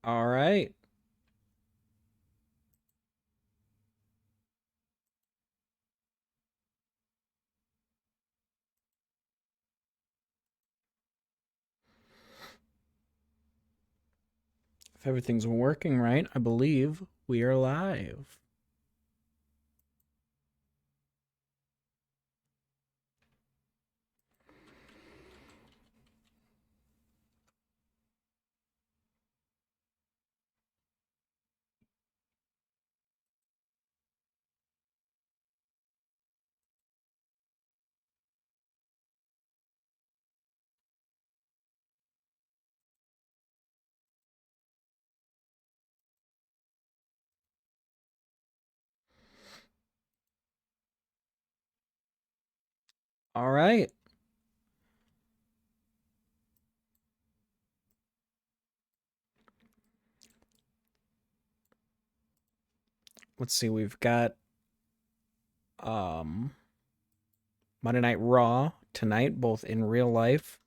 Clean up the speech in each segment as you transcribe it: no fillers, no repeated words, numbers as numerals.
All right. If everything's working right, I believe we are live. All right. Let's see. We've got um Monday Night Raw tonight, both in real life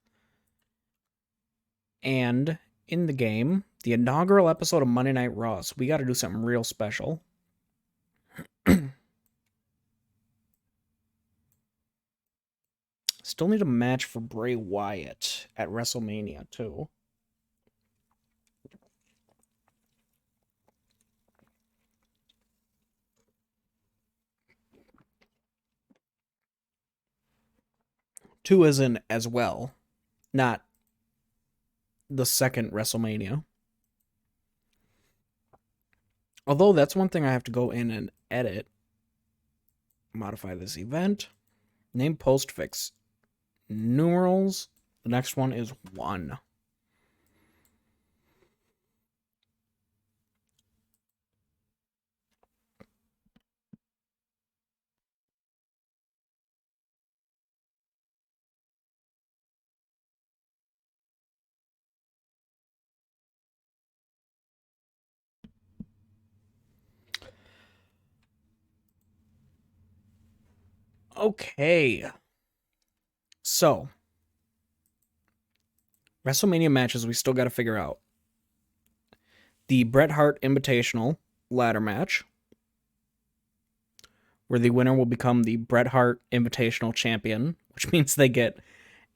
and in the game. The inaugural episode of Monday Night Raw. So we got to do something real special. Still need a match for Bray Wyatt at WrestleMania too. Two as in as well, not the second WrestleMania. Although that's one thing I have to go in and edit. Modify this event. Name postfix. Numerals. The next one is 1. Okay. So, WrestleMania matches we still got to figure out. The Bret Hart Invitational ladder match, where the winner will become the Bret Hart Invitational champion, which means they get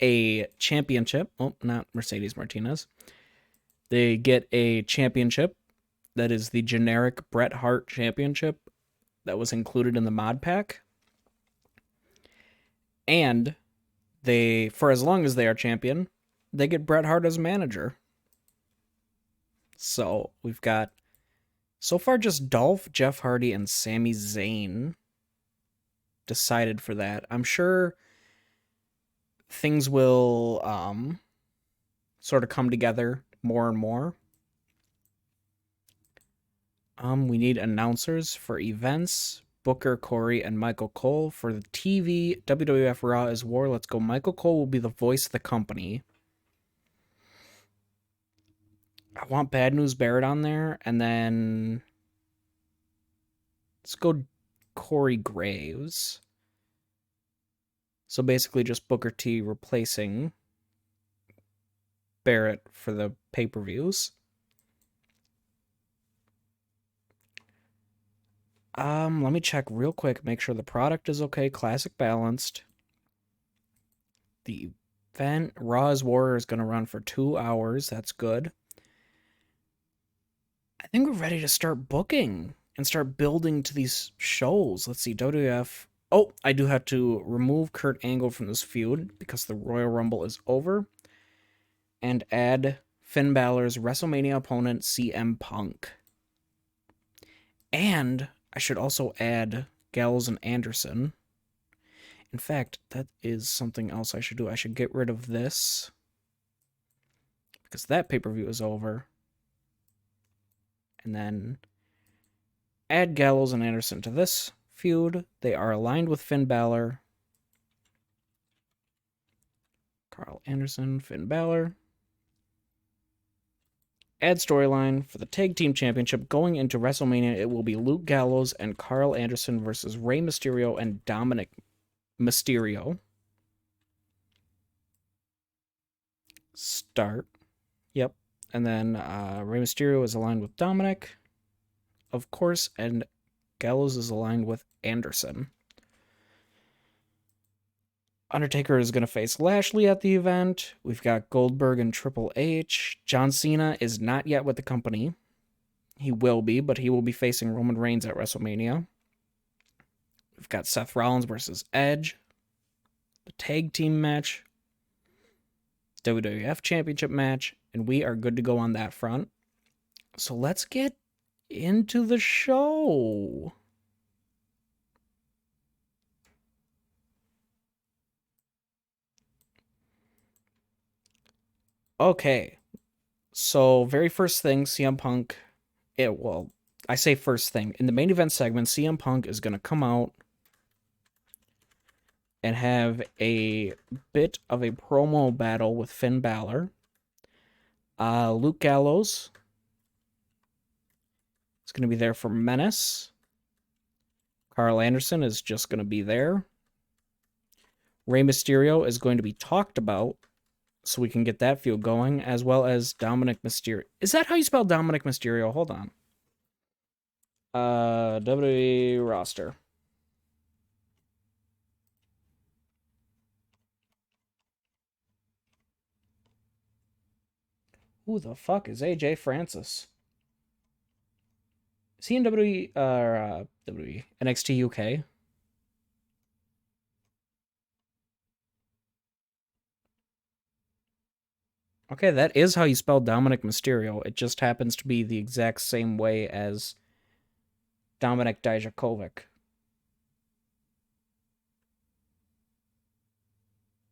a championship. Oh, not Mercedes Martinez. They get a championship that is the generic Bret Hart championship that was included in the mod pack. And they, for as long as they are champion, they get Bret Hart as manager. So we've got so far just Dolph, Jeff Hardy, and Sami Zayn decided for that. I'm sure things will sort of come together more and more. We need announcers for events. Booker, Corey, and Michael Cole. For the TV, WWF Raw is War. Let's go. Michael Cole will be the voice of the company. I want Bad News Barrett on there, and then let's go Corey Graves. So basically just Booker T replacing Barrett for the pay-per-views. Let me check real quick, make sure the product is okay. Classic balanced. The event, Raw is Warrior, is going to run for 2 hours. That's good. I think we're ready to start booking and start building to these shows. Let's see, WWF. Oh, I do have to remove Kurt Angle from this feud because the Royal Rumble is over. And add Finn Balor's WrestleMania opponent, CM Punk. And I should also add Gallows and Anderson. In fact, that is something else I should do. I should get rid of this because that pay-per-view is over. And then add Gallows and Anderson to this feud. They are aligned with Finn Balor. Carl Anderson, Finn Balor. Add storyline for the Tag Team Championship going into WrestleMania. It will be Luke Gallows and Carl Anderson versus Rey Mysterio and Dominic Mysterio. Start. Yep. And then Rey Mysterio is aligned with Dominic, of course, and Gallows is aligned with Anderson. Undertaker is going to face Lashley at the event. We've got Goldberg and Triple H. John Cena is not yet with the company. He will be, but he will be facing Roman Reigns at WrestleMania. We've got Seth Rollins versus Edge. The tag team match. WWF Championship match. And we are good to go on that front. So let's get into the show. Okay. So, very first thing, CM Punk. I say first thing. In the main event segment, CM Punk is going to come out and have a bit of a promo battle with Finn Balor. Luke Gallows is going to be there for Menace. Carl Anderson is just going to be there. Rey Mysterio is going to be talked about, so we can get that feud going, as well as Dominic Mysterio. Is that how you spell Dominic Mysterio? Hold on. WWE roster. Who the fuck is AJ Francis? Is he in WWE NXT UK? Okay, that is how you spell Dominic Mysterio. It just happens to be the exact same way as Dominik Dijakovic.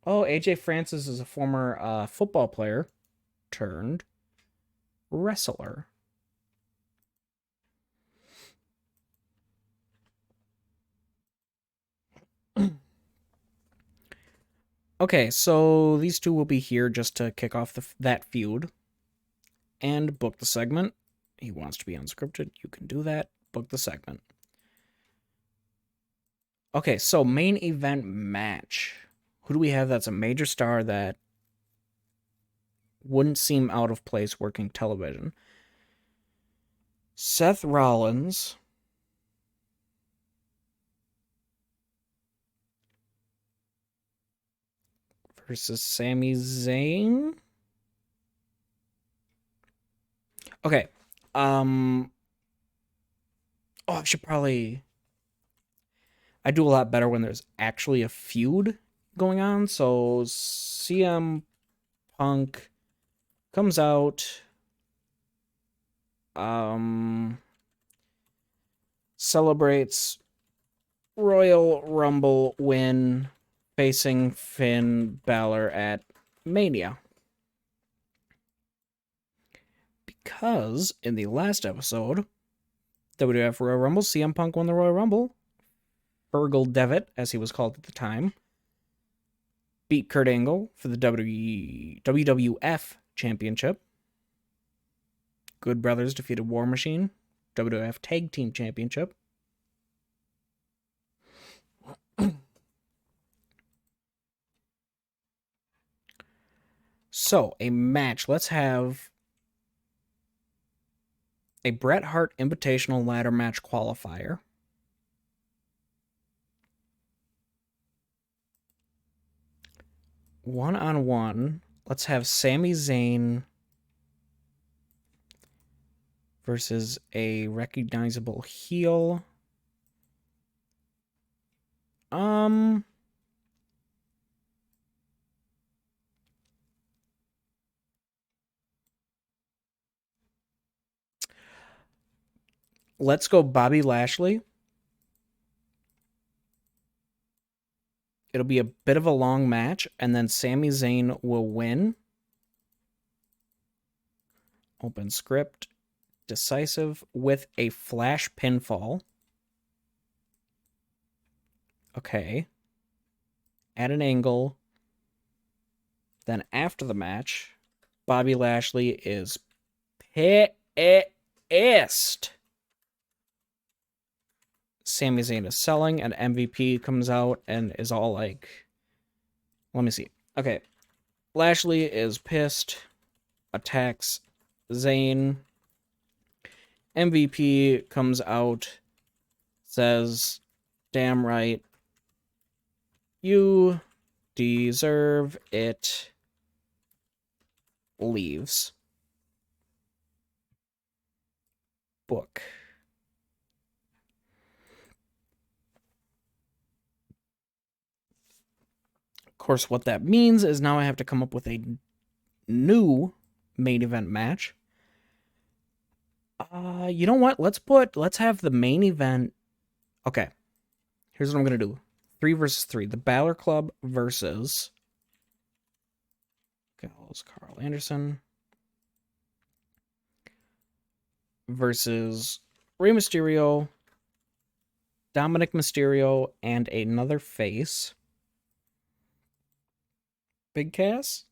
Oh, AJ Francis is a former football player turned wrestler. Okay, so these two will be here just to kick off that feud and book the segment. He wants to be unscripted. You can do that. Book the segment. Okay, so main event match. Who do we have that's a major star that wouldn't seem out of place working television? Seth Rollins versus Sami Zayn. Okay. I should probably... I do a lot better when there's actually a feud going on. So CM Punk comes out, celebrates Royal Rumble win facing Finn Balor at Mania. Because in the last episode, WWF Royal Rumble, CM Punk won the Royal Rumble. Fergal Devitt, as he was called at the time, beat Kurt Angle for the WWF Championship. Good Brothers defeated War Machine, WWF Tag Team Championship. So, a match. Let's have a Bret Hart Invitational ladder match qualifier. One-on-one. Let's have Sami Zayn versus a recognizable heel. Let's go Bobby Lashley. It'll be a bit of a long match, and then Sami Zayn will win. Open script. Decisive with a flash pinfall. Okay. At an angle. Then after the match, Bobby Lashley is pissed. Sami Zayn is selling, and MVP comes out and is all like... Let me see. Okay. Lashley is pissed, attacks Zayn. MVP comes out, says, damn right, you deserve it, leaves. Book. Of course, what that means is now I have to come up with a new main event match. You know what? Let's have the main event. Okay. Here's what I'm going to do. 3 versus 3. The Balor Club versus Gallows Carl Anderson versus Rey Mysterio, Dominic Mysterio, and another face. Big Cass?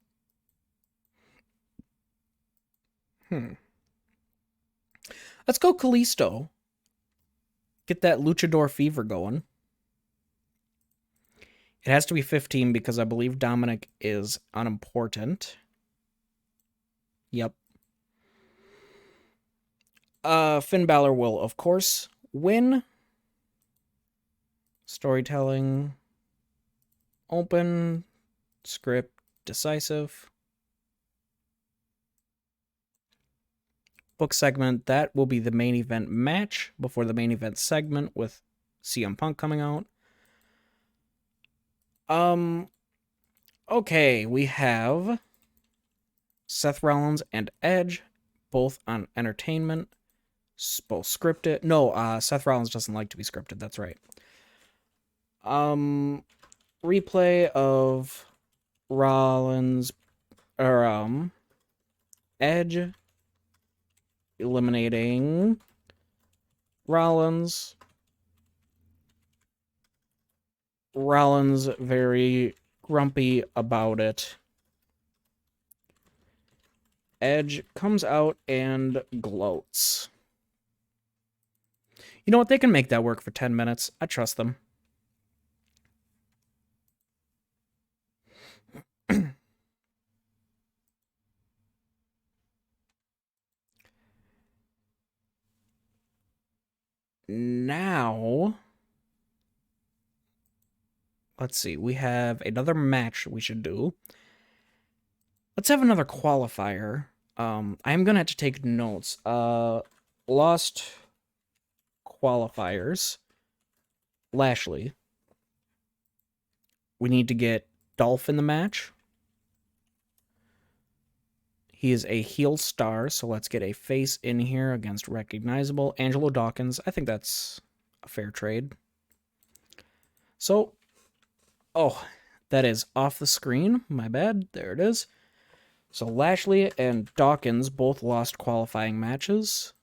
Let's go Kalisto. Get that luchador fever going. It has to be 15 because I believe Dominic is unimportant. Yep. Finn Balor will, of course, win. Storytelling. Open. Script. Decisive. Book segment. That will be the main event match before the main event segment with CM Punk coming out. Okay, we have Seth Rollins and Edge, both on entertainment, both scripted. No, Seth Rollins doesn't like to be scripted, that's right. Replay of Rollins, or, Edge eliminating Rollins. Rollins very grumpy about it. Edge comes out and gloats. You know what? They can make that work for 10 minutes. I trust them. Now, let's see. We have another match we should do. Let's have another qualifier. I'm going to have to take notes. Lost qualifiers. Lashley. We need to get Dolph in the match. He is a heel star, so let's get a face in here against Recognizable. Angelo Dawkins, I think that's a fair trade. So, oh, that is off the screen. My bad. There it is. So Lashley and Dawkins both lost qualifying matches.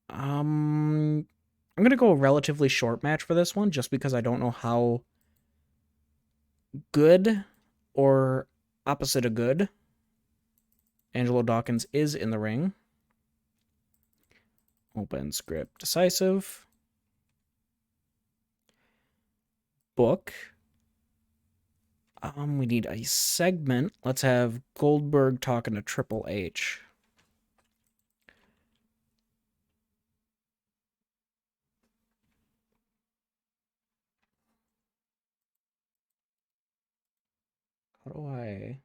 I'm going to go a relatively short match for this one, just because I don't know how good or opposite of good Angelo Dawkins is in the ring. Open, script, decisive. Book. We need a segment. Let's have Goldberg talking to Triple H. How do I...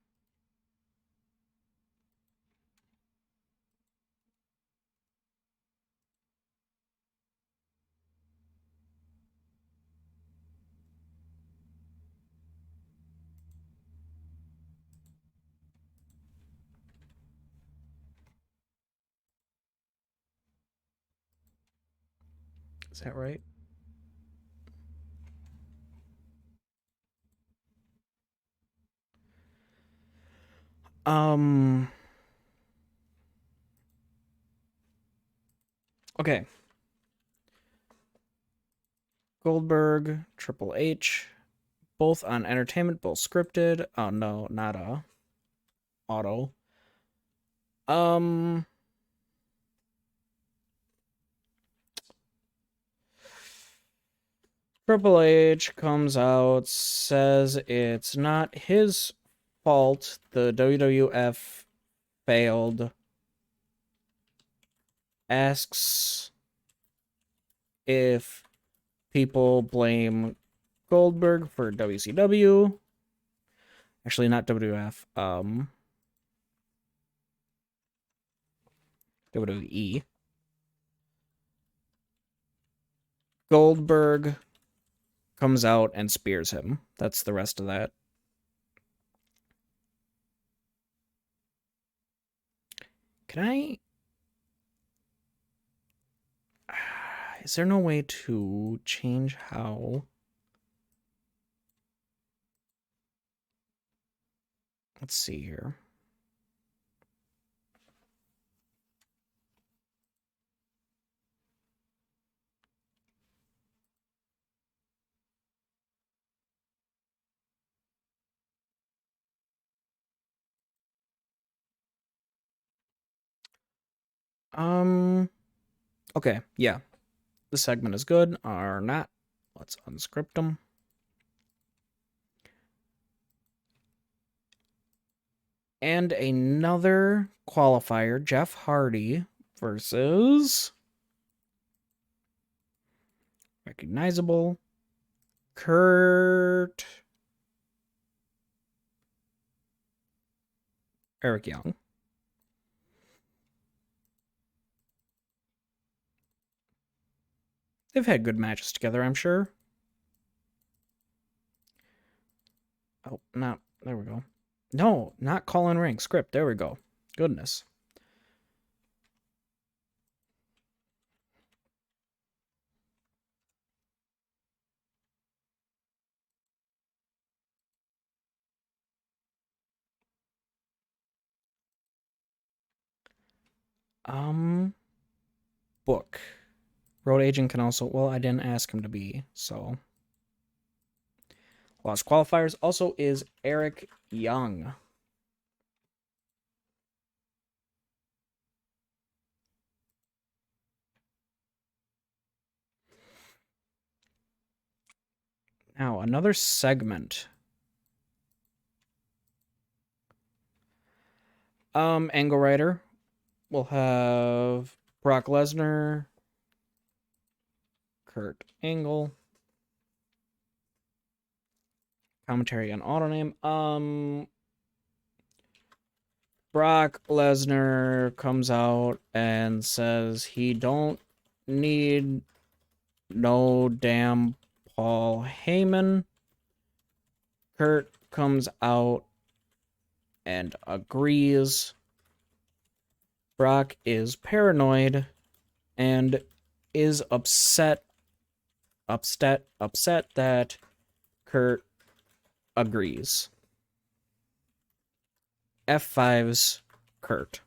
Is that right? Okay. Goldberg, Triple H, both on entertainment, both scripted. Oh, no, not auto. Triple H comes out, says it's not his fault the WWF failed. Asks if people blame Goldberg for WCW. Actually, not WWF. WWE. Goldberg comes out and spears him. That's the rest of that. Can I... Is there no way to change how... Let's see here. Okay, yeah. The segment is good or not. Let's unscript them. And another qualifier, Jeff Hardy versus recognizable Eric Young. They've had good matches together, I'm sure. Oh, no. There we go. No, not call in ring. Script. There we go. Goodness. Book. Road agent can also... Well, I didn't ask him to be, so... Lost qualifiers also is Eric Young. Now, another segment. Angle Rider. We'll have Brock Lesnar, Kurt Angle. Commentary on Autoname. Brock Lesnar comes out and says he don't need no damn Paul Heyman. Kurt comes out and agrees. Brock is paranoid and is upset that Kurt agrees. F5's Kurt.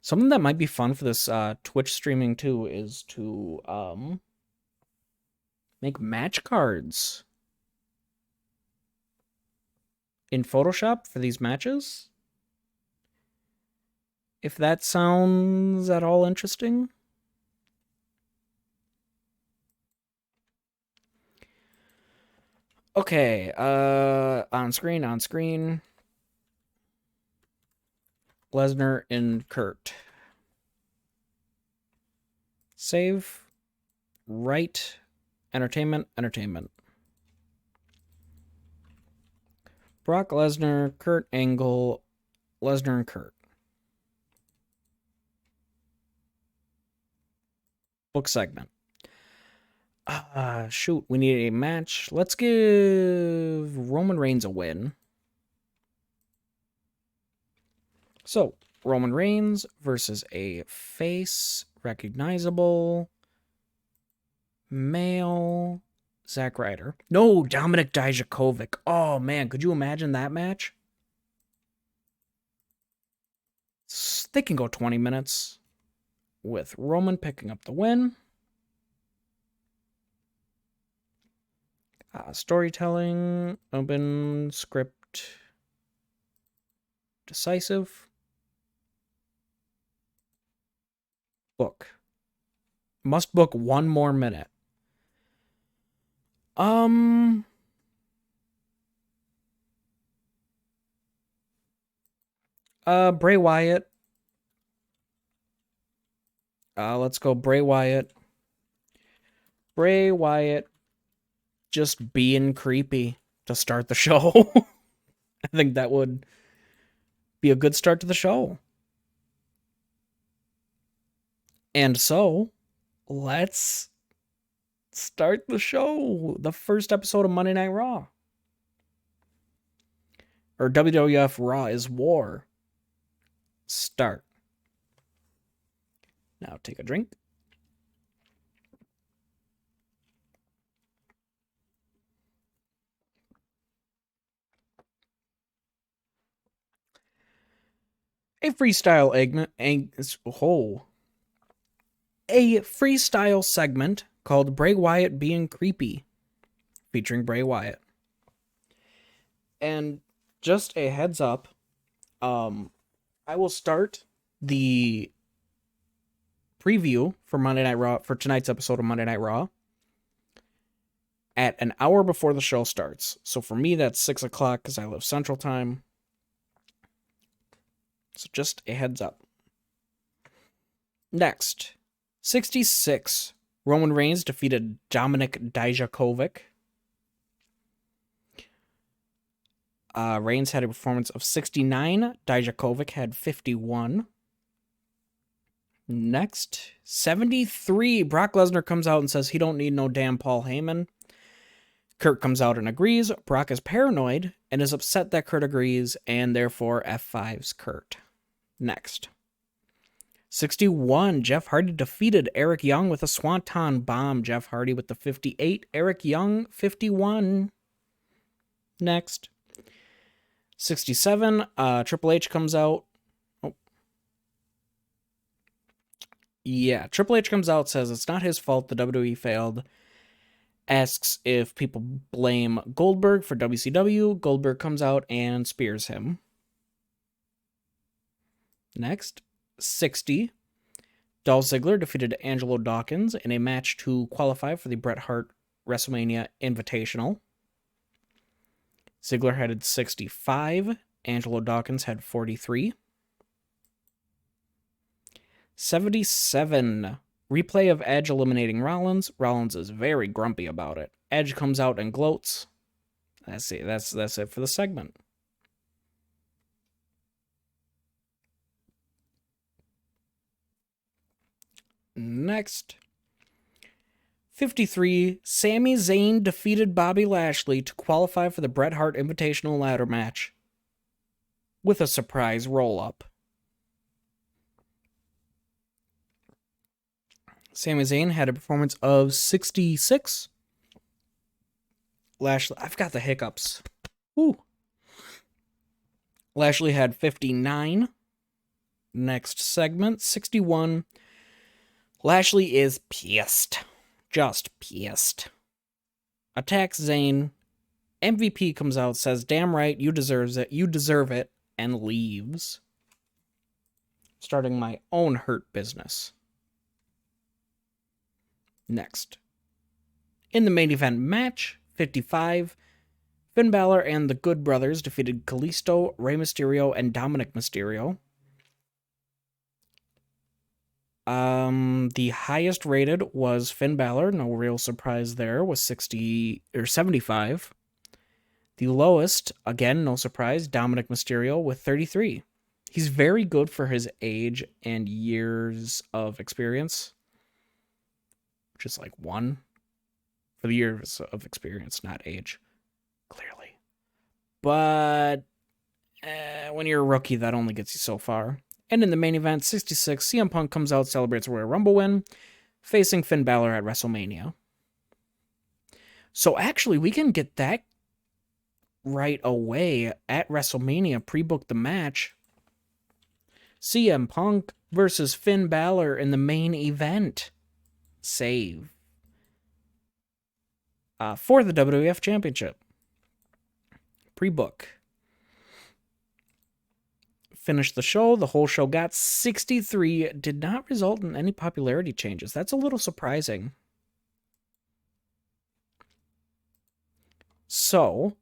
Something that might be fun for this Twitch streaming too is to make match cards in Photoshop for these matches. If that sounds at all interesting. Okay, on screen. Lesnar and Kurt. Save. Right. Entertainment. Brock Lesnar, Kurt Angle, Lesnar and Kurt. Book segment. Shoot, we need a match. Let's give Roman Reigns a win. So, Roman Reigns versus a face, recognizable, male, Zack Ryder. No, Dominic Dijakovic. Oh, man, could you imagine that match? They can go 20 minutes with Roman picking up the win. Storytelling, open, script, decisive. Book. Must book 1 more minute. Bray Wyatt. Let's go Bray Wyatt. Bray Wyatt just being creepy to start the show. I think that would be a good start to the show. And so, let's start the show. The first episode of Monday Night Raw. Or WWF Raw is War. Start. Now take a drink. A freestyle segment called Bray Wyatt Being Creepy, featuring Bray Wyatt. And just a heads up, I will start the preview for Monday Night Raw, for tonight's episode of Monday Night Raw, at an hour before the show starts. So for me, that's 6 o'clock because I live Central Time. So just a heads up. Next, 66. Roman Reigns defeated Dominik Dijakovic. Reigns had a performance of 69. Dijakovic had 51. Next, 73. Brock Lesnar comes out and says he don't need no damn Paul Heyman. Kurt comes out and agrees. Brock is paranoid and is upset that Kurt agrees, and therefore F5's Kurt. Next. 61. Jeff Hardy defeated Eric Young with a Swanton Bomb. Jeff Hardy with the 58. Eric Young, 51. Next. 67. Triple H comes out. Triple H comes out, says it's not his fault the WWE failed. Asks if people blame Goldberg for WCW. Goldberg comes out and spears him. Next, 60. Dolph Ziggler defeated Angelo Dawkins in a match to qualify for the Bret Hart WrestleMania Invitational. Ziggler had 65. Angelo Dawkins had 43. 77. Replay of Edge eliminating Rollins. Rollins is very grumpy about it. Edge comes out and gloats. That's it. That's it for the segment. Next. 53. Sami Zayn defeated Bobby Lashley to qualify for the Bret Hart Invitational ladder match with a surprise roll-up. Sami Zayn had a performance of 66. Lashley, I've got the hiccups. Woo. Lashley had 59. Next segment, 61. Lashley is pissed. Just pissed. Attacks Zayn. MVP comes out, says, damn right, you deserve it, and leaves. Starting my own hurt business. Next. In the main event match, 55, Finn Balor and the Good Brothers defeated Kalisto, Rey Mysterio, and Dominic Mysterio. The highest rated was Finn Balor, no real surprise there, was 75. The lowest, again, no surprise, Dominic Mysterio with 33. He's very good for his age and years of experience. Just like 1 for the years of experience, not age, clearly. But when you're a rookie, that only gets you so far. And in the main event, 66, CM Punk comes out, celebrates a Royal Rumble win, facing Finn Balor at WrestleMania. So actually, we can get that right away at WrestleMania, pre-book the match. CM Punk versus Finn Balor in the main event. Save. For the WWF Championship. Pre-book. Finished the show. The whole show got 63. Did not result in any popularity changes. That's a little surprising. So,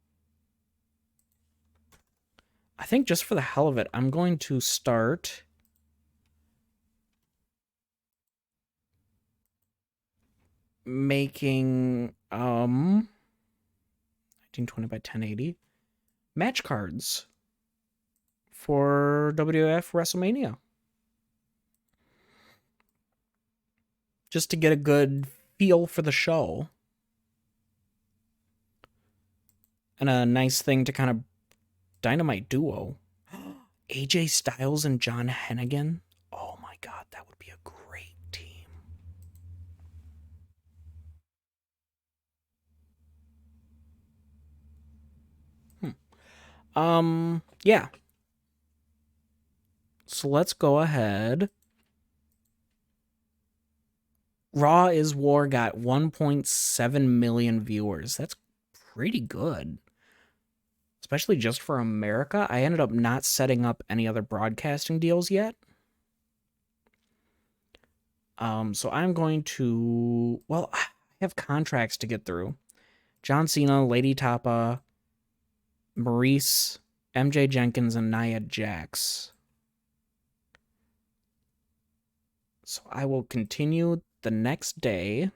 I think just for the hell of it, I'm going to start making 1920 by 1080 match cards for WWF WrestleMania. Just to get a good feel for the show. And a nice thing to kind of Dynamite duo. AJ Styles and John Hennigan. Oh my god, that would be a great team. Yeah. So let's go ahead. Raw is War got 1.7 million viewers. That's pretty good. Especially just for America. I ended up not setting up any other broadcasting deals yet. So I'm going to... Well, I have contracts to get through. John Cena, Lady Tapa, Maurice, MJ Jenkins, and Nia Jax. So I will continue the next day.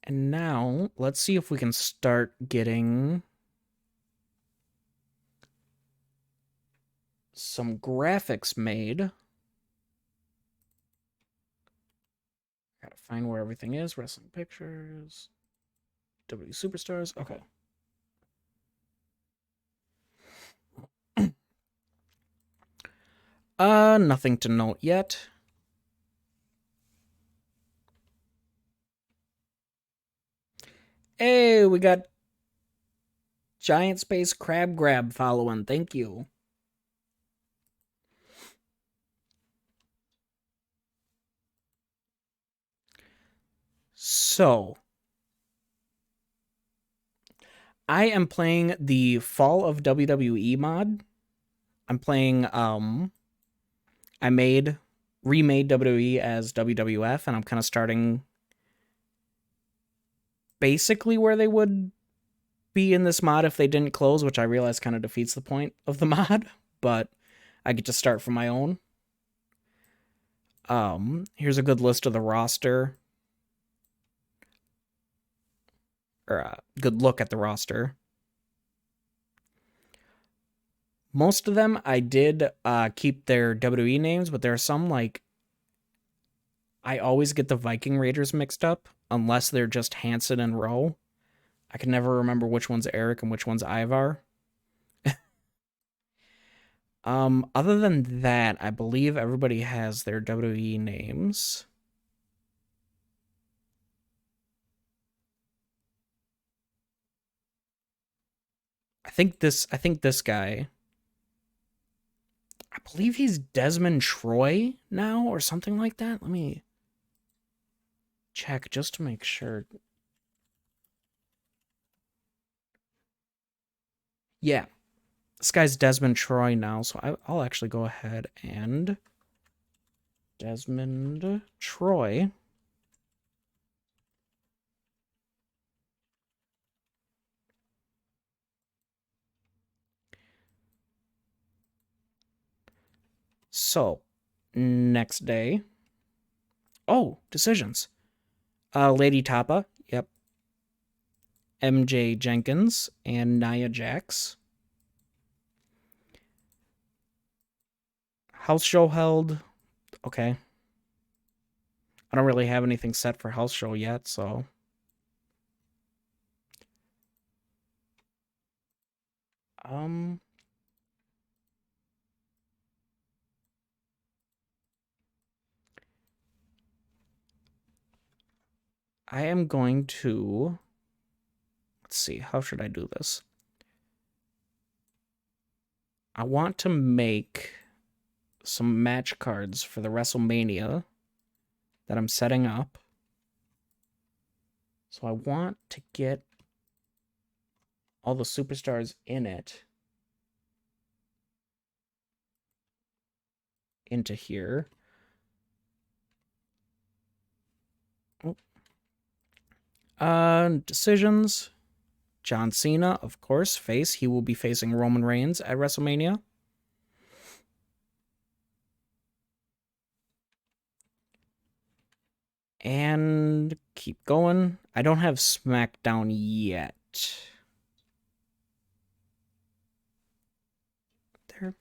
And now, let's see if we can start getting some graphics made. Gotta find where everything is. Wrestling pictures. W Superstars. Okay. Nothing to note yet. Hey, we got Giant Space Crab Grab following. Thank you. So, I am playing the Fall of WWE mod. I'm playing, I remade WWE as WWF, and I'm kind of starting basically where they would be in this mod if they didn't close, which I realize kind of defeats the point of the mod, but I get to start from my own. Here's a good list of the roster. Or a good look at the roster. Most of them I did keep their WWE names, but there are some, like, I always get the Viking Raiders mixed up, unless they're just Hanson and Rowe. I can never remember which one's Eric and which one's Ivar. Other than that, I believe everybody has their WWE names. I think this guy, I believe he's Desmond Troy now or something like that. Let me check just to make sure. Yeah, this guy's Desmond Troy now, so I'll actually go ahead and Desmond Troy. So, next day. Oh, decisions. Lady Tapa, yep. MJ Jenkins and Nia Jax. House show held. Okay. I don't really have anything set for house show yet, so. I am going to, let's see, how should I do this? I want to make some match cards for the WrestleMania that I'm setting up. So I want to get all the superstars in it into here. Oh. Decisions. John Cena, of course, face. He will be facing Roman Reigns at WrestleMania. And keep going. I don't have SmackDown yet. There.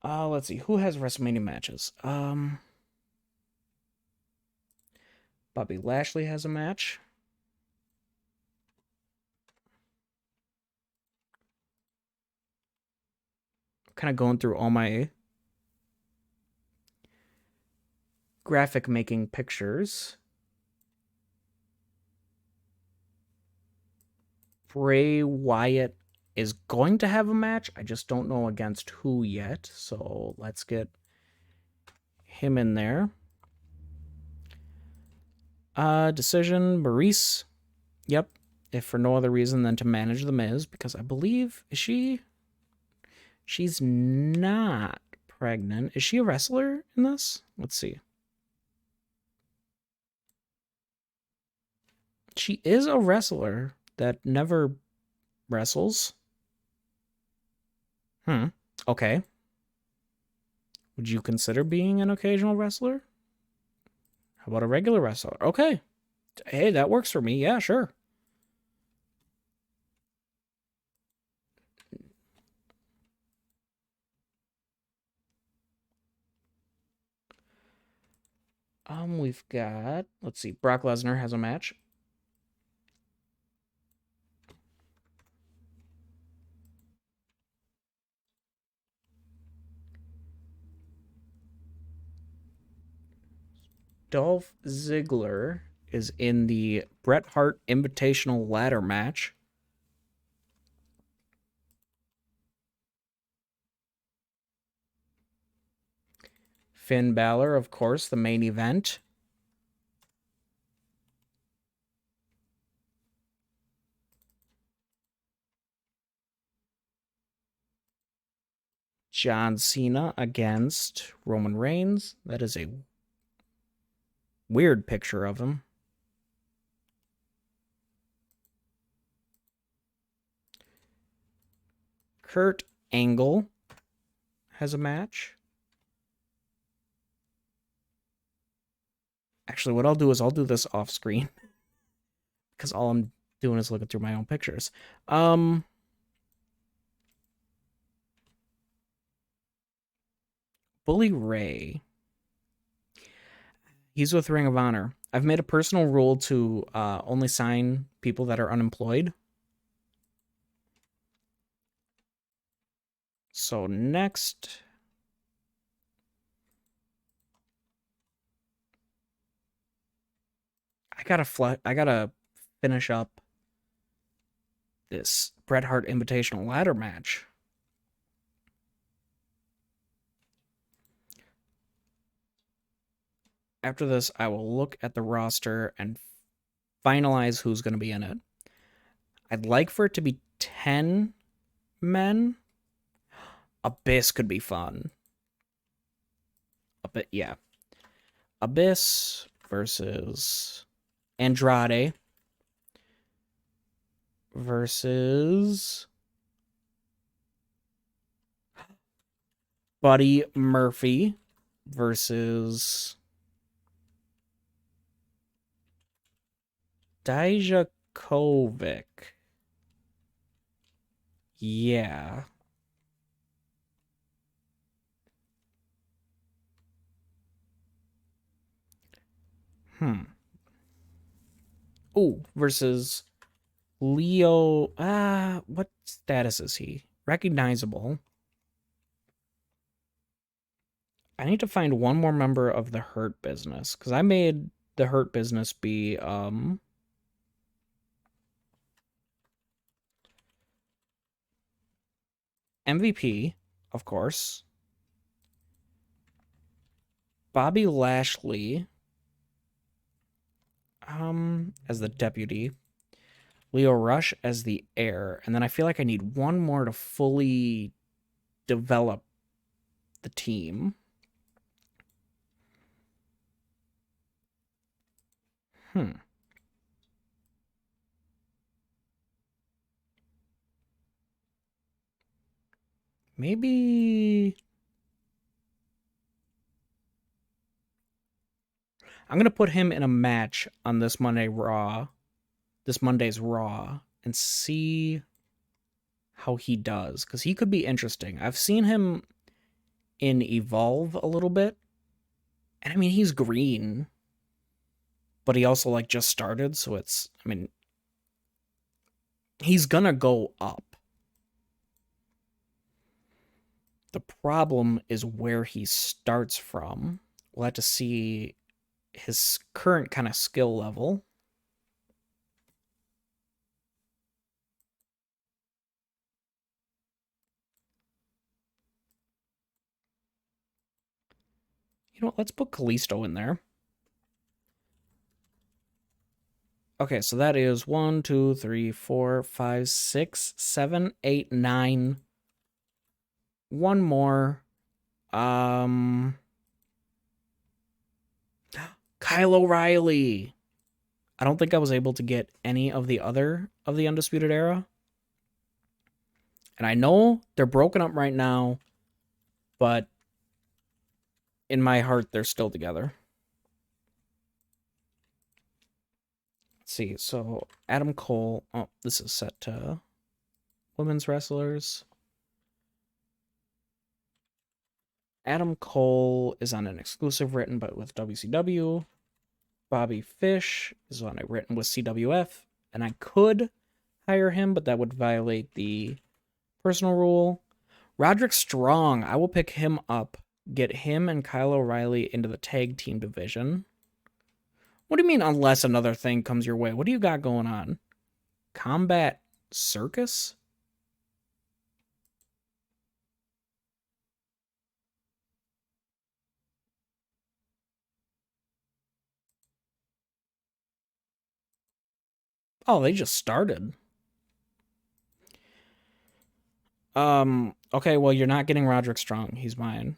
Let's see. Who has WrestleMania matches? Bobby Lashley has a match. I'm kind of going through all my graphic making pictures. Bray Wyatt is going to have a match. I just don't know against who yet. So let's get him in there. Decision, Maurice. Yep. If for no other reason than to manage The Miz, because I believe, she's not pregnant. Is she a wrestler in this? Let's see. She is a wrestler that never wrestles. Okay. Would you consider being an occasional wrestler? How about a regular wrestler? Okay. Hey, that works for me. Yeah, sure. We've got, let's see, Brock Lesnar has a match. Dolph Ziggler is in the Bret Hart Invitational ladder match. Finn Balor, of course, the main event. John Cena against Roman Reigns. That is a weird picture of him. Kurt Angle has a match. Actually, what I'll do is I'll do this off screen because all I'm doing is looking through my own pictures. Bully Ray. He's with Ring of Honor. I've made a personal rule to only sign people that are unemployed. So next, I gotta finish up this Bret Hart Invitational ladder match. After this, I will look at the roster and finalize who's going to be in it. I'd like for it to be 10 men. Abyss could be fun. Yeah. Abyss versus Andrade versus Buddy Murphy versus Dijakovic. Yeah. Ooh, versus Leo. What status is he? Recognizable. I need to find one more member of the Hurt Business because I made the Hurt Business be MVP, of course. Bobby Lashley as the deputy. Leo Rush as the heir. And then I feel like I need one more to fully develop the team. Maybe I'm gonna put him in a match on this Monday's Raw, and see how he does, because he could be interesting. I've seen him in Evolve a little bit, and I mean, he's green, but he also like just started, so it's, I mean, he's gonna go up. The problem is where he starts from. We'll have to see his current kind of skill level. You know what? Let's put Kalisto in there. Okay, so that is 1, 2, 3, 4, 5, 6, 7, 8, 9. One more. Kyle O'Reilly. I don't think I was able to get any of the other of the Undisputed Era. And I know they're broken up right now, but in my heart, they're still together. Let's see. So Adam Cole. Oh, this is set to women's wrestlers. Adam Cole is on an exclusive written but with WCW. Bobby Fish is on a written with CWF. And I could hire him, but that would violate the personal rule. Roderick Strong. I will pick him up. Get him and Kyle O'Reilly into the tag team division. What do you mean, unless another thing comes your way? What do you got going on? Combat Circus? Oh, they just started. Okay, well, you're not getting Roderick Strong. He's mine.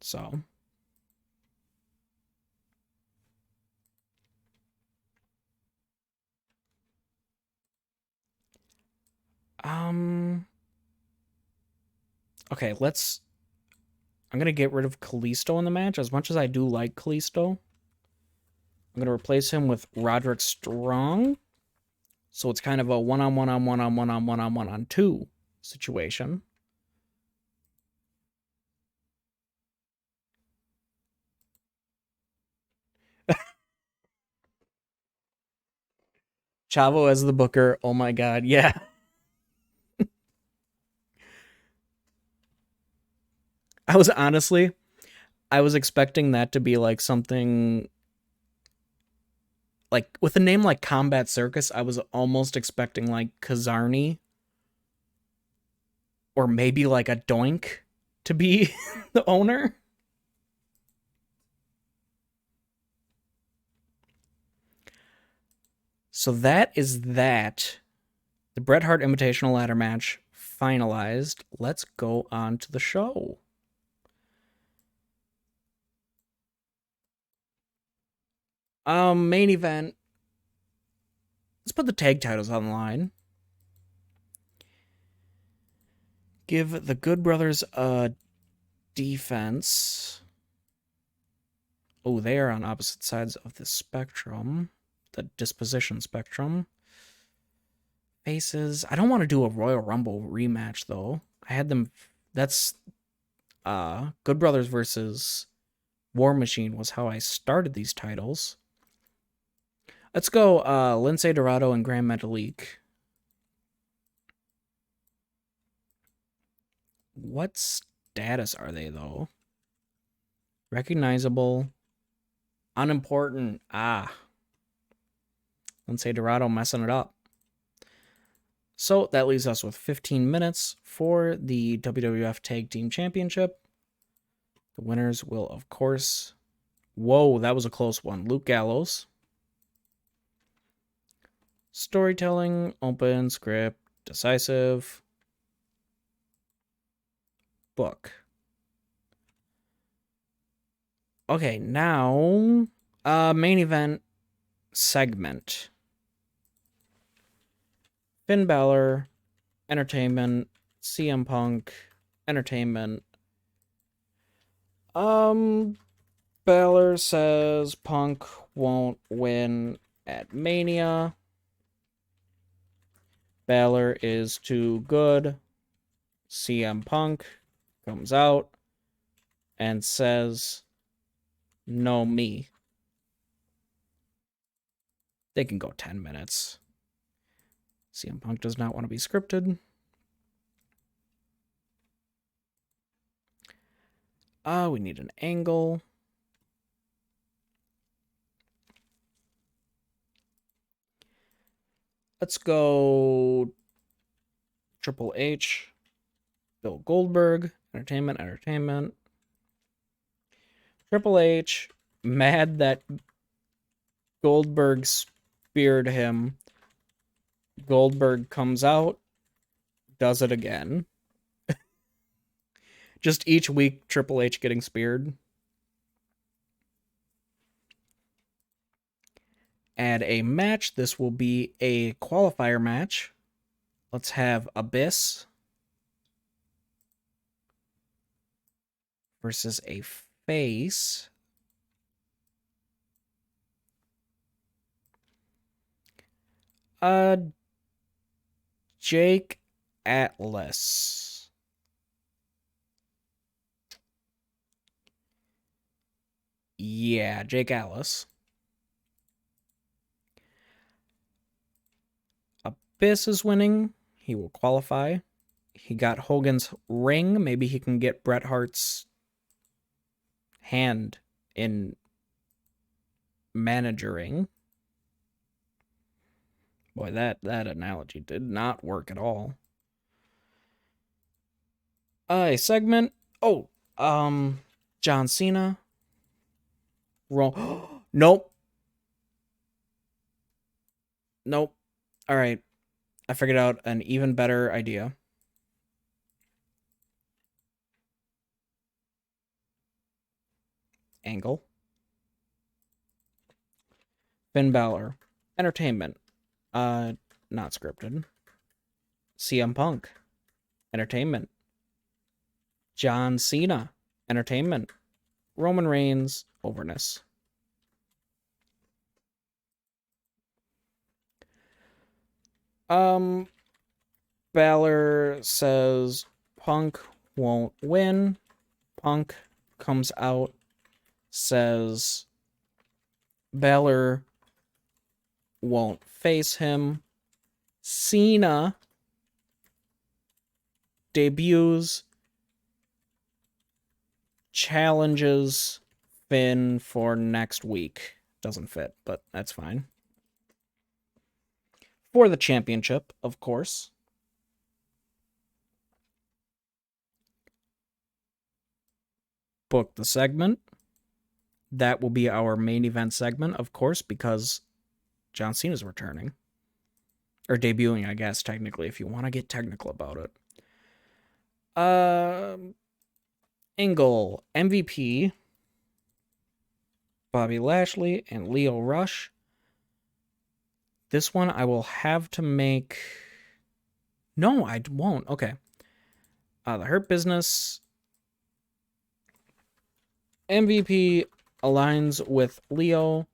So. Okay, I'm gonna get rid of Kalisto in the match. As much as I do like Kalisto, I'm gonna replace him with Roderick Strong. So it's kind of a one-on-one-on-one-on-one-on-one-on-one-on-two situation. Chavo as the booker. Oh my god, yeah. I was expecting that to be like something like with a name like Combat Circus. I was almost expecting like Kazarni or maybe like a Doink to be the owner. So that is that. The Bret Hart Invitational Ladder match finalized. Let's go on to the show. Main event. Let's put the tag titles on the line. Give the Good Brothers a defense. Oh, they are on opposite sides of the spectrum. The disposition spectrum. Faces. I don't want to do a Royal Rumble rematch, though. I had them... That's... Good Brothers versus War Machine was how I started these titles. Let's go Lince Dorado and Grand Metalik. What status are they, though? Recognizable. Unimportant. Lince Dorado messing it up. So that leaves us with 15 minutes for the WWF Tag Team Championship. The winners will, of course... Whoa, that was a close one. Luke Gallows. Storytelling, open, script, decisive, book. Okay, now, main event segment. Finn Balor, Entertainment, CM Punk, Entertainment. Balor says Punk won't win at Mania. Balor is too good. CM Punk comes out and says, "No, me." They can go 10 minutes. CM Punk does not want to be scripted. We need an angle. Let's go Triple H, Bill Goldberg, entertainment. Triple H, mad that Goldberg speared him. Goldberg comes out, does it again. Just each week, Triple H getting speared. Add a match. This will be a qualifier match. Let's have Abyss versus a face. Jake Atlas. Yeah, Jake Atlas. Abyss is winning. He will qualify. He got Hogan's ring. Maybe he can get Bret Hart's hand in managering. Boy, that analogy did not work at all. A segment. Oh, John Cena. Nope. Nope. All right. I figured out an even better idea. Angle. Finn Balor. Entertainment. Not scripted. CM Punk. Entertainment. John Cena. Entertainment. Roman Reigns. Overness. Balor says Punk won't win. Punk comes out, says Balor won't face him. Cena debuts, challenges Finn for next week. Doesn't fit, but that's fine. For the championship, of course. Book the segment. That will be our main event segment, of course, because John Cena's returning. Or debuting, I guess, technically, if you want to get technical about it. Angle, MVP, Bobby Lashley, and Lio Rush. This one I will have to make... No, I won't. Okay. The Hurt Business. MVP aligns with Leo.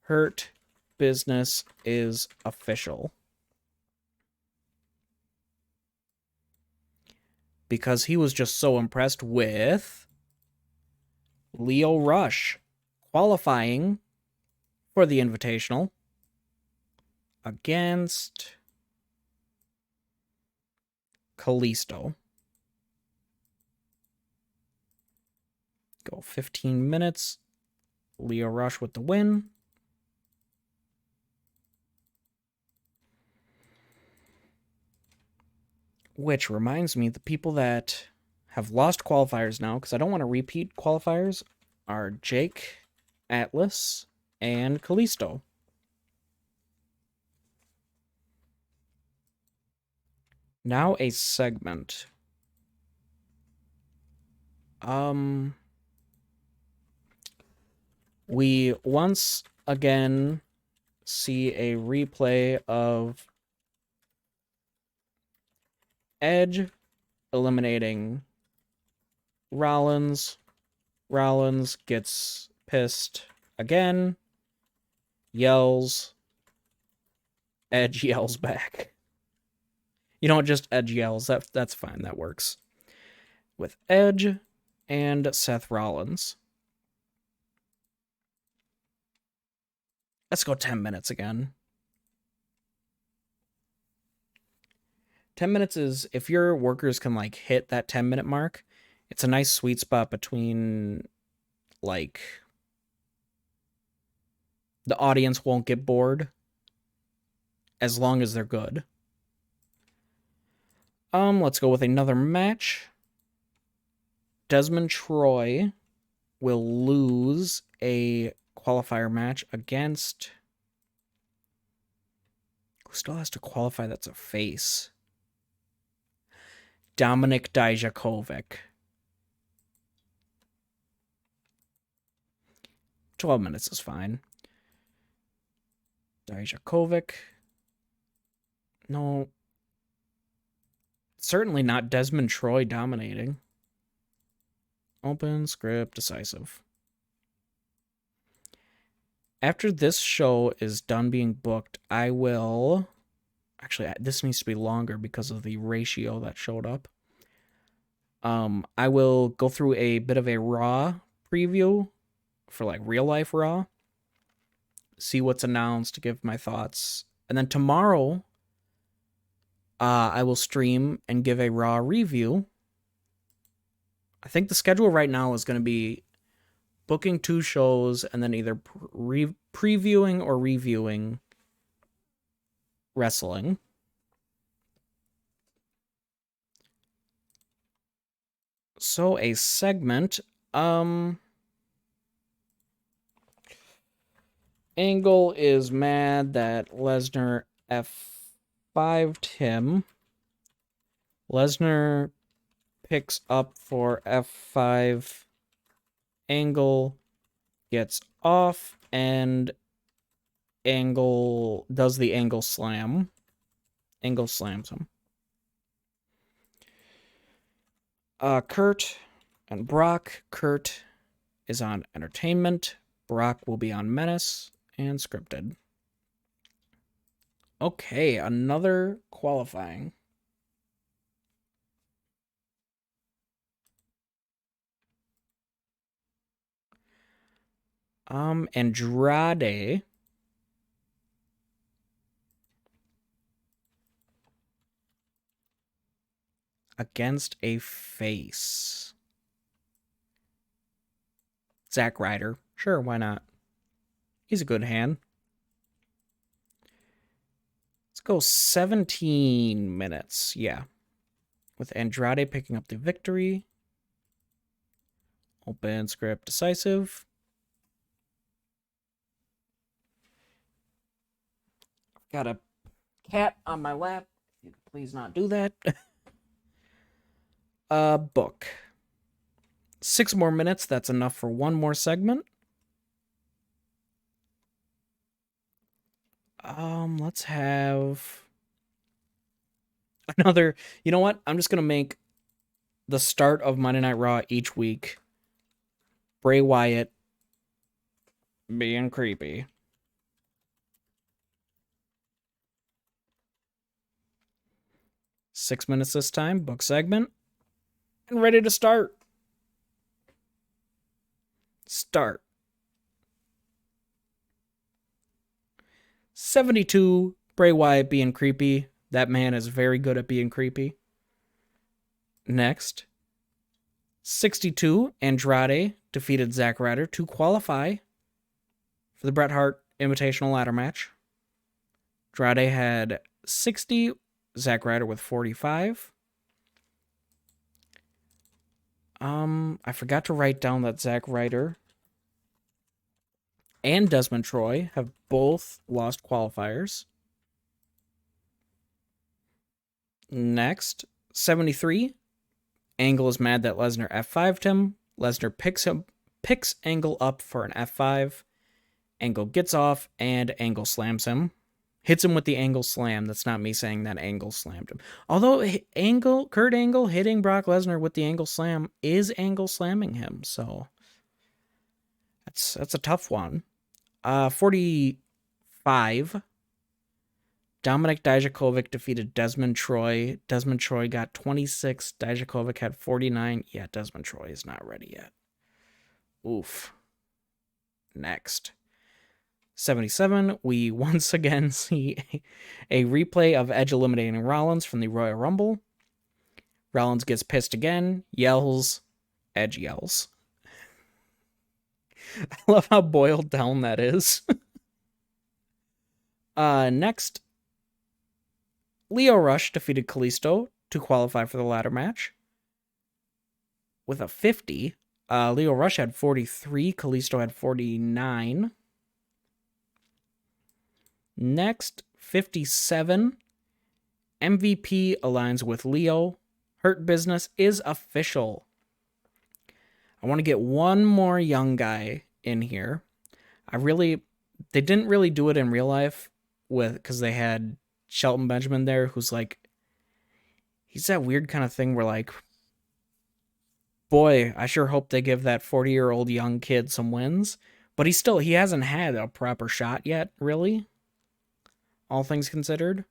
Hurt Business is official. Because he was just so impressed with Lio Rush qualifying for the Invitational against Kalisto. Go 15 minutes. Lio Rush with the win. Which reminds me, the people that have lost qualifiers now, because I don't want to repeat qualifiers, are Jake Atlas and Kalisto. Now a segment. We once again see a replay of Edge eliminating Rollins. Rollins gets pissed again, yells. Edge yells back. You don't just Edge yells. That's fine. That works. With Edge and Seth Rollins. Let's go 10 minutes again. 10 minutes is, if your workers can, like, hit that 10-minute mark, it's a nice sweet spot between, like, the audience won't get bored as long as they're good. Let's go with another match. Desmond Troy will lose a qualifier match against... Who still has to qualify that's a face? Dominik Dijakovic. 12 minutes is fine. Dijakovic. No. Certainly not Desmond Troy dominating. Open, script, decisive. After this show is done being booked, I will... Actually, this needs to be longer because of the ratio that showed up. I will go through a bit of a Raw preview for, like, real life Raw. See what's announced, give my thoughts. And then tomorrow, I will stream and give a Raw review. I think the schedule right now is going to be booking 2 shows and then either previewing or reviewing wrestling. So a segment, Angle is mad that Lesnar F5'd him. Lesnar picks up for F5. Angle gets off and Angle does the Angle slam. Angle slams him. Kurt and Brock. Kurt is on Entertainment. Brock will be on Menace and Scripted. Okay, another qualifying. Andrade against a face. Zack Ryder. Sure, why not? He's a good hand. Let's go 17 minutes. Yeah. With Andrade picking up the victory. Open, script, decisive. Got a cat on my lap. Please not do that. Book. 6 more minutes. That's enough for one more segment. Let's have another. You know what? I'm just gonna make the start of Monday Night Raw each week Bray Wyatt being creepy. Six minutes this time. Book segment. And ready to start. Start. 72, Bray Wyatt being creepy. That man is very good at being creepy. Next. 62, Andrade defeated Zack Ryder to qualify for the Bret Hart Invitational ladder match. Andrade had 60, Zack Ryder with 45. I forgot to write down that Zack Ryder and Desmond Troy have both lost qualifiers. Next, 73. Angle is mad that Lesnar F5'd him. Lesnar picks Angle up for an F5. Angle gets off and Angle slams him. Hits him with the angle slam. That's not me saying that Angle slammed him. Although Kurt Angle hitting Brock Lesnar with the angle slam is Angle slamming him. So that's a tough one. 45. Dominik Dijakovic defeated Desmond Troy. Desmond Troy got 26. Dijakovic had 49. Yeah, Desmond Troy is not ready yet. Oof. Next. 77, we once again see a replay of Edge eliminating Rollins from the Royal Rumble. Rollins gets pissed again, yells, Edge yells. I love how boiled down that is. Next, Lio Rush defeated Kalisto to qualify for the ladder match. With a 50, Lio Rush had 43, Kalisto had 49. Next, 57, MVP aligns with Leo. Hurt Business is official. I want to get one more young guy in here. They didn't really do it in real life because they had Shelton Benjamin there, who's like, he's that weird kind of thing where like, boy, I sure hope they give that 40-year-old young kid some wins. But he hasn't had a proper shot yet, really. All things considered.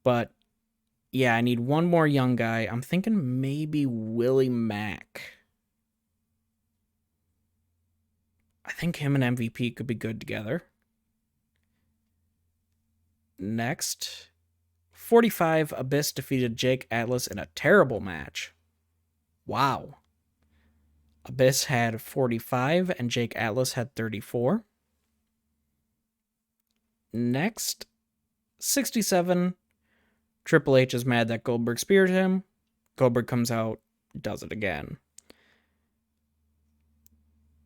But yeah, I need one more young guy. I'm thinking maybe Willie Mack. I think him and MVP could be good together. Next, 45, Abyss defeated Jake Atlas in a terrible match. Wow. Abyss had 45 and Jake Atlas had 34. Next, 67, Triple H is mad that Goldberg speared him. Goldberg comes out, does it again.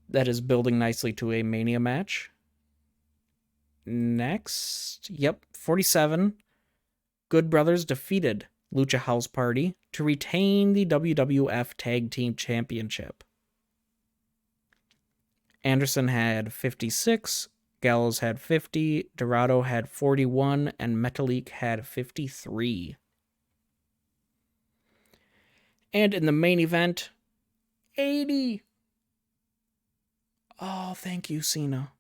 That is building nicely to a Mania match. Next, 47, Good Brothers defeated Lucha House Party to retain the WWF Tag Team Championship. Anderson had 56, Gallows had 50, Dorado had 41, and Metalik had 53. And in the main event, 80. Oh, thank you, Cena.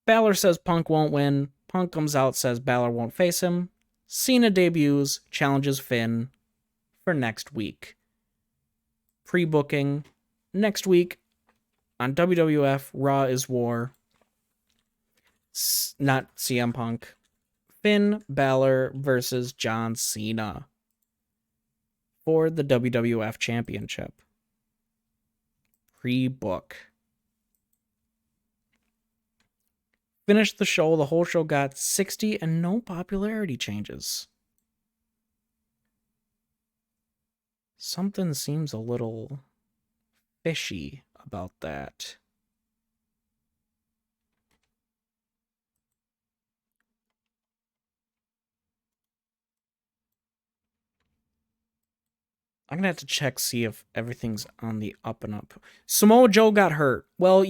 Balor says Punk won't win. Punk comes out, says Balor won't face him. Cena debuts, challenges Finn for next week. Pre-booking next week on WWF Raw is War. Not CM Punk. Finn Balor versus John Cena for the WWF Championship. Pre-book. Finished the show. The whole show got 60 and no popularity changes. Something seems a little fishy about that. I'm going to have to check, see if everything's on the up and up. Samoa Joe got hurt. Well,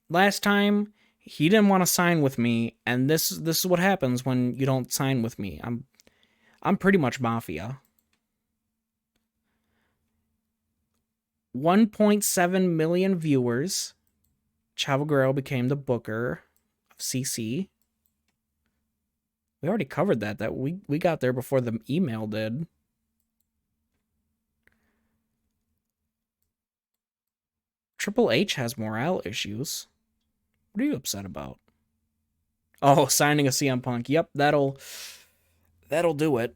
last time he didn't want to sign with me, and this is what happens when you don't sign with me. I'm pretty much mafia. 1.7 million viewers. Chavo Guerrero became the booker of CC. We already covered that we got there before the email did. Triple H has morale issues. What are you upset about? Oh, signing a CM Punk. Yep, that'll do it.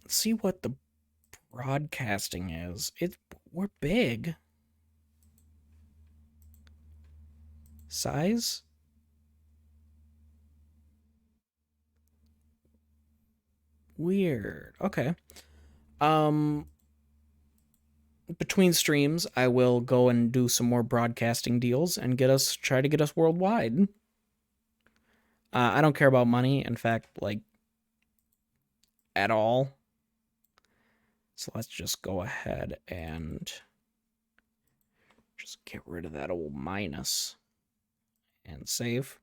Let's see what the broadcasting is. We're big. Size? Weird. Okay. Between streams, I will go and do some more broadcasting deals and try to get us worldwide. I don't care about money, in fact, at all. So let's just go ahead and Just get rid of that old minus and save.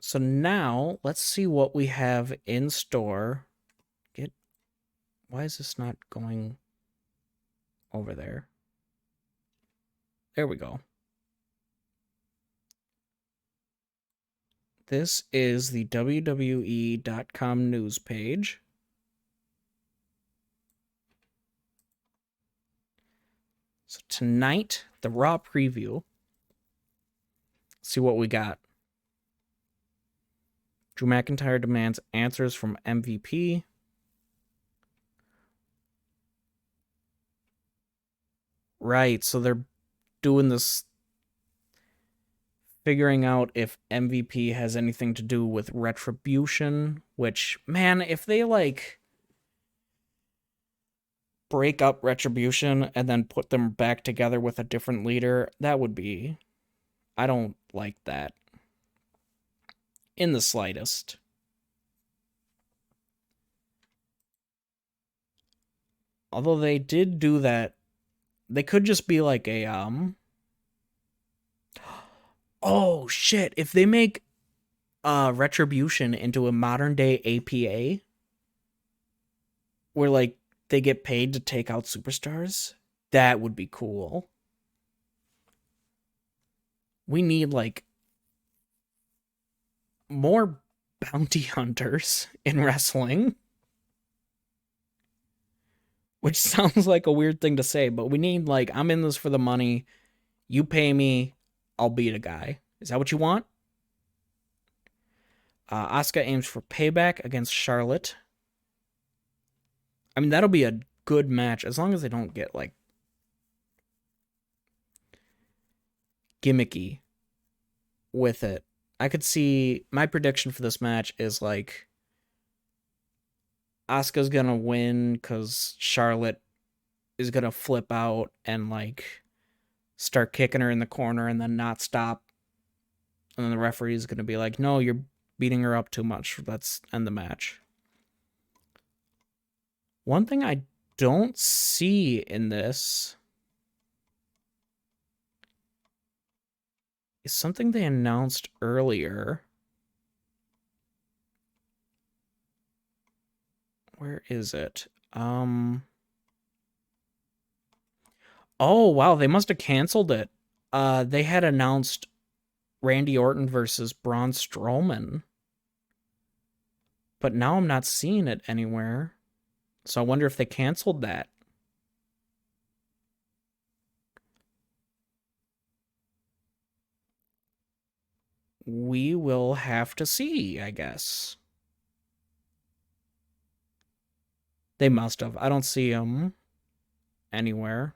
So now let's see what we have in store. Why is this not going over there? There we go. This is the WWE.com news page. So tonight, the Raw preview. Let's see what we got. Drew McIntyre demands answers from MVP. Right, so they're doing this, figuring out if MVP has anything to do with Retribution, which, man, if they, like, break up Retribution and then put them back together with a different leader, that would be... I don't like that. In the slightest. Although they did do that, they could just be like a, oh, shit. If they make Retribution into a modern-day APA, where, like, they get paid to take out superstars, that would be cool. We need, like, more bounty hunters in wrestling. Which sounds like a weird thing to say, but we need, like, I'm in this for the money. You pay me, I'll beat a guy. Is that what you want? Asuka aims for payback against Charlotte. I mean, that'll be a good match as long as they don't get, like, gimmicky with it. I could see... My prediction for this match is, like, Asuka's gonna win because Charlotte is gonna flip out and, like, start kicking her in the corner and then not stop. And then the referee is gonna be like, no, you're beating her up too much. Let's end the match. One thing I don't see in this is something they announced earlier. Where is it? Oh, wow, they must have canceled it. They had announced Randy Orton versus Braun Strowman. But now I'm not seeing it anywhere. So I wonder if they canceled that. We will have to see, I guess. They must have. I don't see them anywhere.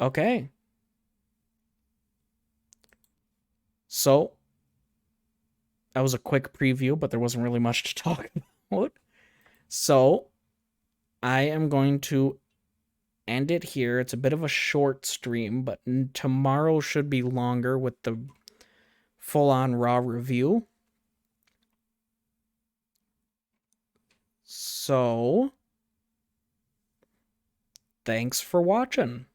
Okay. So, that was a quick preview, but there wasn't really much to talk about. So, I am going to end it here. It's a bit of a short stream, but tomorrow should be longer with the full-on Raw review. So, thanks for watching.